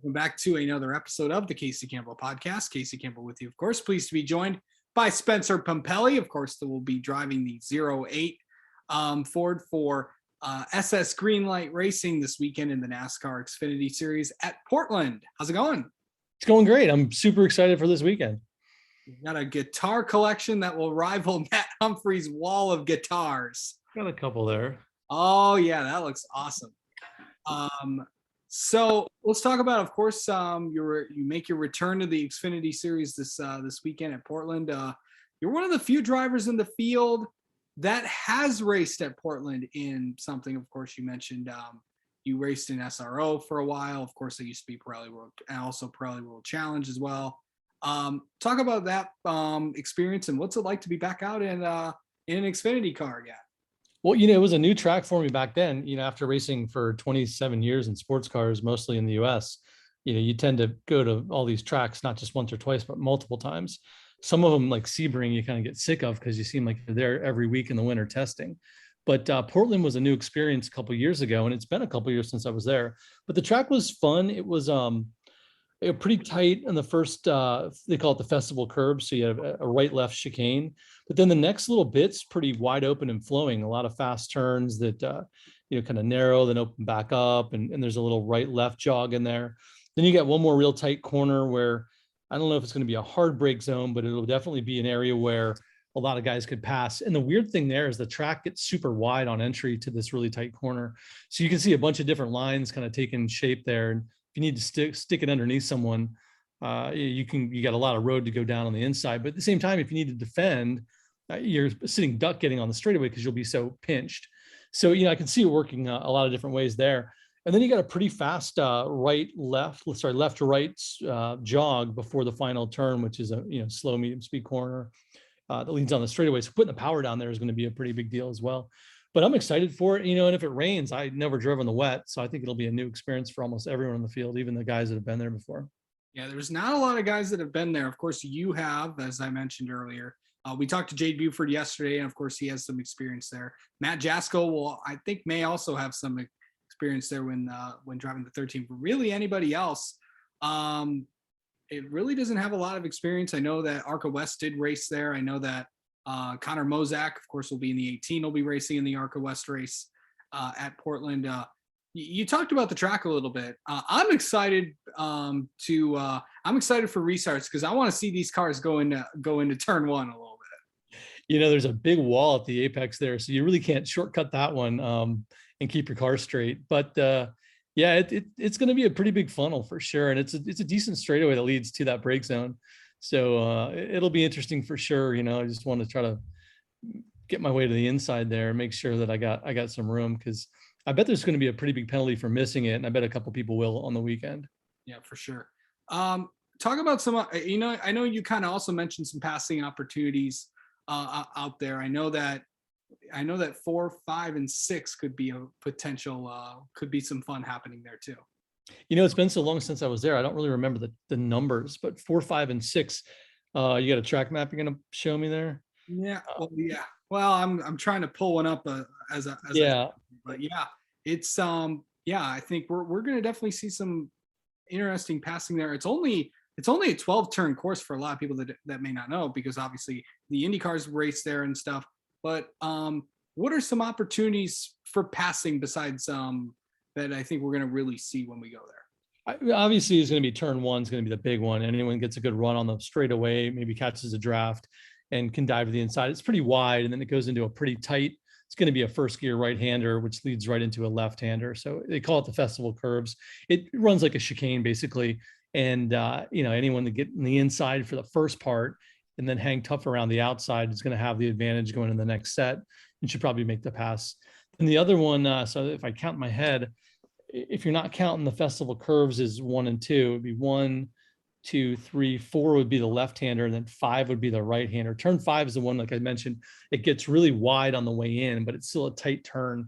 Welcome back to another episode of the Casey Campbell podcast. Casey Campbell with you, of course. Pleased to be joined by Spencer Pumpelly, of course, that will be driving the 08 Ford for SS Greenlight Racing this weekend in the NASCAR Xfinity Series at Portland. How's it going? It's going great. I'm super excited for this weekend. We've got a guitar collection that will rival Matt Humphrey's wall of guitars. Got a couple there. Oh, yeah, that looks awesome. So let's talk about, of course, you make your return to the Xfinity Series this weekend at Portland. You're one of the few drivers in the field that has raced at Portland in something. Of course, you mentioned you raced in SRO for a while. Of course, it used to be Pirelli World and also Pirelli World Challenge as well. Talk about that experience and what's it like to be back out in an Xfinity car again. Well, it was a new track for me back then, after racing for 27 years in sports cars, mostly in the US, you tend to go to all these tracks, not just once or twice, but multiple times. Some of them, like Sebring, you kind of get sick of because you seem like you're there every week in the winter testing. But Portland was a new experience a couple of years ago, and it's been a couple of years since I was there. But the track was fun. It was pretty tight in the first, they call it the festival curve. So you have a right-left chicane, but then the next little bit's pretty wide open and flowing, a lot of fast turns that, kind of narrow, then open back up. And there's a little right-left jog in there. Then you got one more real tight corner where I don't know if it's going to be a hard brake zone, but it'll definitely be an area where a lot of guys could pass. And the weird thing there is the track gets super wide on entry to this really tight corner. So you can see a bunch of different lines kind of taking shape there. And if you need to stick it underneath someone, you got a lot of road to go down on the inside. But at the same time, if you need to defend, you're sitting duck getting on the straightaway because you'll be so pinched. So, I can see it working a lot of different ways there. And then you got a pretty fast left to right jog before the final turn, which is a slow medium speed corner that leads on the straightaway. So putting the power down there is going to be a pretty big deal as well. But I'm excited for it, and if it rains, I never drove in the wet, so I think it'll be a new experience for almost everyone in the field, even the guys that have been there before. Yeah, there's not a lot of guys that have been there. Of course, you have, as I mentioned earlier. We talked to Jade Buford yesterday, and of course, he has some experience there. Matt Jasko may also have some experience there when driving the 13. But really, anybody else, it really doesn't have a lot of experience. I know that Arca West did race there. I know that Connor Mozak, of course, will be in the 18. Will be racing in the Arca West race at Portland. You talked about the track a little bit. I'm excited I'm excited for restarts because I want to see these cars go into turn one a little bit. There's a big wall at the apex there, so you really can't shortcut that one and keep your car straight. But it's going to be a pretty big funnel for sure, and it's a decent straightaway that leads to that brake zone. So it'll be interesting for sure. I just want to try to get my way to the inside there and make sure that I got some room, because I bet there's going to be a pretty big penalty for missing it, and I bet a couple people will on the weekend. Yeah, for sure. Talk about some. I know you kind of also mentioned some passing opportunities out there. I know that 4, 5, and 6 could be a potential. Could be some fun happening there too. It's been so long since I was there. I don't really remember the numbers, but 4, 5, and 6. You got a track map you're going to show me there? Yeah. Well, I'm trying to pull one up but yeah, it's I think we're going to definitely see some interesting passing there. It's only a 12-turn course for a lot of people that may not know, because obviously the IndyCars race there and stuff. But what are some opportunities for passing besides that I think we're going to really see when we go there? Obviously, it's going to be turn one is going to be the big one. Anyone gets a good run on the straightaway, maybe catches a draft and can dive to the inside. It's pretty wide, and then it goes into a pretty tight. It's going to be a first gear right-hander, which leads right into a left-hander. So they call it the festival curves. It runs like a chicane basically. And anyone that get in the inside for the first part and then hang tough around the outside is going to have the advantage going in the next set and should probably make the pass. And the other one, so if I count in my head, if you're not counting the festival curves, is 1 and 2. It'd be 1, 2, 3, 4 would be the left-hander, and then 5 would be the right-hander. Turn 5 is the one, like I mentioned, it gets really wide on the way in, but it's still a tight turn.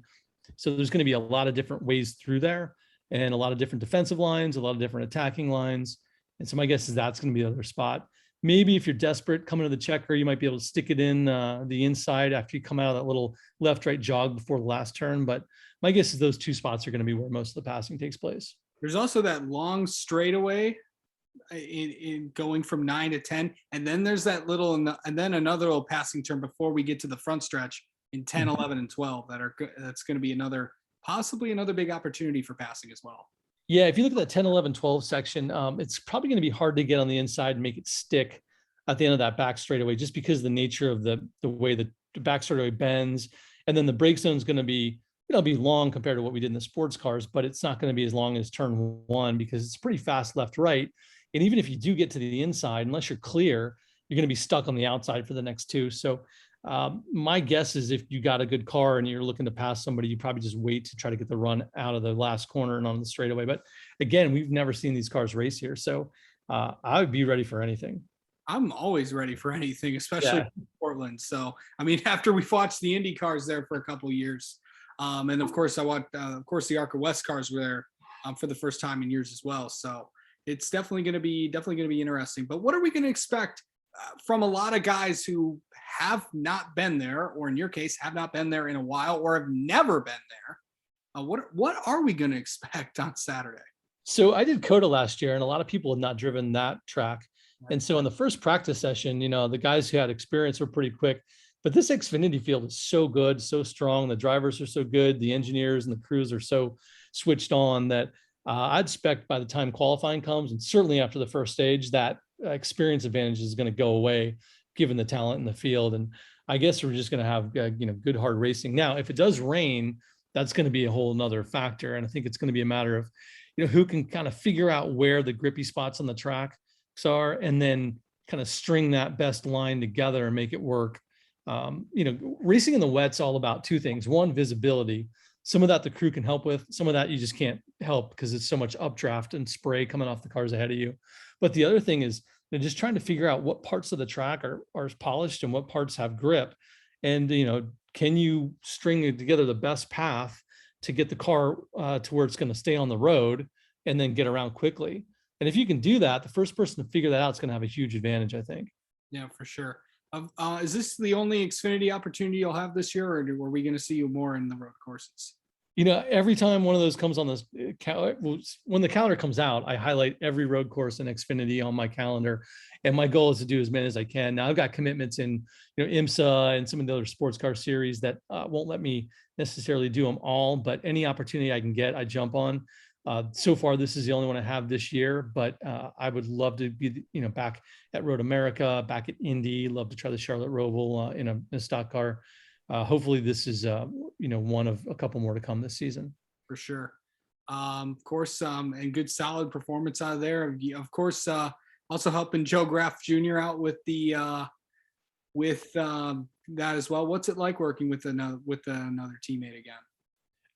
So there's going to be a lot of different ways through there, and a lot of different defensive lines, a lot of different attacking lines. And so my guess is that's going to be the other spot. Maybe if you're desperate coming to the checker, you might be able to stick it in the inside after you come out of that little left-right jog before the last turn. But my guess is those two spots are going to be where most of the passing takes place. There's also that long straightaway in going from 9 to 10, and then there's that little and then another little passing turn before we get to the front stretch in 10, Mhm. 11, and 12 that's going to be possibly another big opportunity for passing as well. Yeah, if you look at that 10, 11, 12 section, it's probably going to be hard to get on the inside and make it stick at the end of that back straightaway, just because of the nature of the way the back straightaway bends. And then the brake zone is going to be, be long compared to what we did in the sports cars, but it's not going to be as long as turn one because it's pretty fast left, right. And even if you do get to the inside, unless you're clear, you're going to be stuck on the outside for the next two. So my guess is if you got a good car and you're looking to pass somebody, you probably just wait to try to get the run out of the last corner and on the straightaway. But again, we've never seen these cars race here. So I would be ready for anything. I'm always ready for anything, especially Yeah. Portland. So, I mean, after we've watched the Indy cars there for a couple of years, and of course, I watched, of course, the ARCA West cars were there for the first time in years as well. So, it's definitely going to be interesting. But what are we going to expect from a lot of guys who have not been there, or in your case, have not been there in a while, or have never been there? What are we going to expect on Saturday? So I did Coda last year, and a lot of people had not driven that track. And so in the first practice session, the guys who had experience were pretty quick. But this Xfinity field is so good, so strong. The drivers are so good. The engineers and the crews are so switched on that I'd expect by the time qualifying comes, and certainly after the first stage, that experience advantage is going to go away, given the talent in the field. And I guess we're just going to have good hard racing. Now, if it does rain, that's going to be a whole nother factor. And I think it's going to be a matter of who can kind of figure out where the grippy spots on the track are, and then kind of string that best line together and make it work. Racing in the wet's all about two things. One, visibility. Some of that the crew can help with. Some of that you just can't help because it's so much updraft and spray coming off the cars ahead of you. But the other thing is just trying to figure out what parts of the track are polished and what parts have grip. And, can you string together the best path to get the car to where it's going to stay on the road and then get around quickly. And if you can do that, the first person to figure that out is going to have a huge advantage, I think. Yeah, for sure. Is this the only Xfinity opportunity you'll have this year, or are we going to see you more in the road courses? Every time one of those comes on this, when the calendar comes out, I highlight every road course in Xfinity on my calendar. And my goal is to do as many as I can. Now I've got commitments in, IMSA and some of the other sports car series that won't let me necessarily do them all, but any opportunity I can get, I jump on. So far, this is the only one I have this year, but I would love to be, back at Road America, back at Indy. Love to try the Charlotte Roval in a stock car. Hopefully, this is one of a couple more to come this season. For sure. Of course, and good solid performance out of there. Of course, also helping Joe Graff Jr. out with the that as well. What's it like working with another teammate again?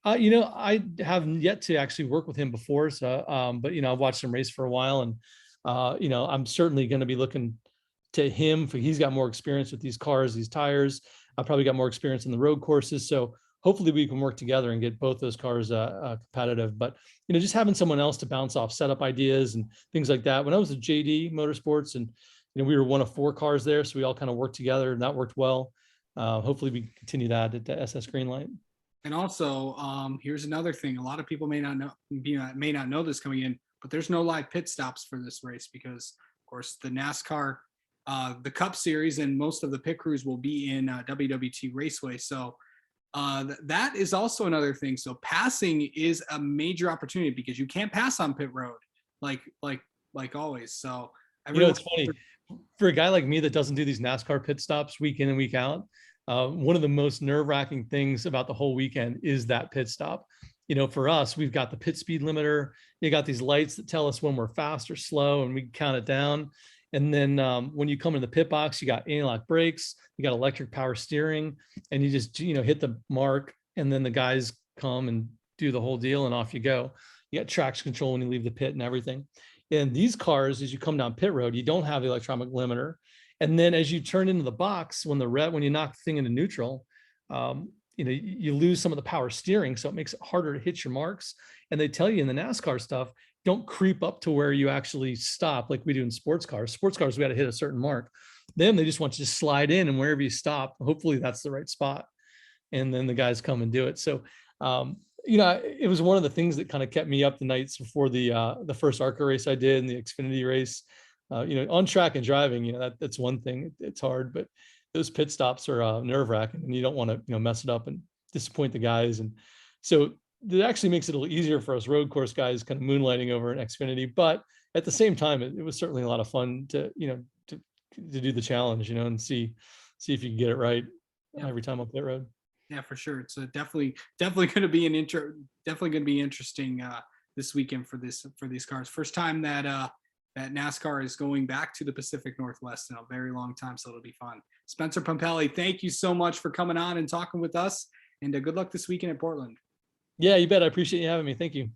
I have yet to actually work with him before. So, but I've watched him race for a while, and I'm certainly going to be looking to him for he's got more experience with these cars, these tires. I've probably got more experience in the road courses. So hopefully we can work together and get both those cars competitive. But just having someone else to bounce off setup ideas and things like that. When I was at JD Motorsports, and we were one of 4 cars there, so we all kind of worked together, and that worked well. Hopefully we can continue that at the SS Greenlight. And also, here's another thing: a lot of people may not know this coming in, but there's no live pit stops for this race because, of course, the NASCAR, the Cup Series, and most of the pit crews will be in WWT Raceway. So that is also another thing. So passing is a major opportunity because you can't pass on pit road, like always. So it's funny for a guy like me that doesn't do these NASCAR pit stops week in and week out. One of the most nerve-wracking things about the whole weekend is that pit stop. For us, we've got the pit speed limiter. You got these lights that tell us when we're fast or slow, and we count it down. And then when you come in the pit box, you got anti-lock brakes, you got electric power steering, and you just hit the mark, and then the guys come and do the whole deal, and off you go. You got traction control when you leave the pit and everything. And these cars, as you come down pit road, you don't have the electronic limiter. And then as you turn into the box, when you knock the thing into neutral, you lose some of the power steering. So it makes it harder to hit your marks. And they tell you in the NASCAR stuff, don't creep up to where you actually stop like we do in sports cars. Sports cars, we got to hit a certain mark. Then they just want you to slide in, and wherever you stop, hopefully that's the right spot. And then the guys come and do it. So It was one of the things that kind of kept me up the nights before the first ARCA race I did and the Xfinity race. On track and driving, that's one thing. It's hard, but those pit stops are nerve wracking, and you don't want to mess it up and disappoint the guys. And so it actually makes it a little easier for us road course guys kind of moonlighting over an Xfinity. But at the same time, it was certainly a lot of fun to do the challenge, and see if you can get it right every time up that road. Yeah, for sure. It's definitely going to be definitely going to be interesting this weekend for these cars. First time that NASCAR is going back to the Pacific Northwest in a very long time, so it'll be fun. Spencer Pumpelly, thank you so much for coming on and talking with us, and good luck this weekend at Portland. Yeah, you bet. I appreciate you having me. Thank you.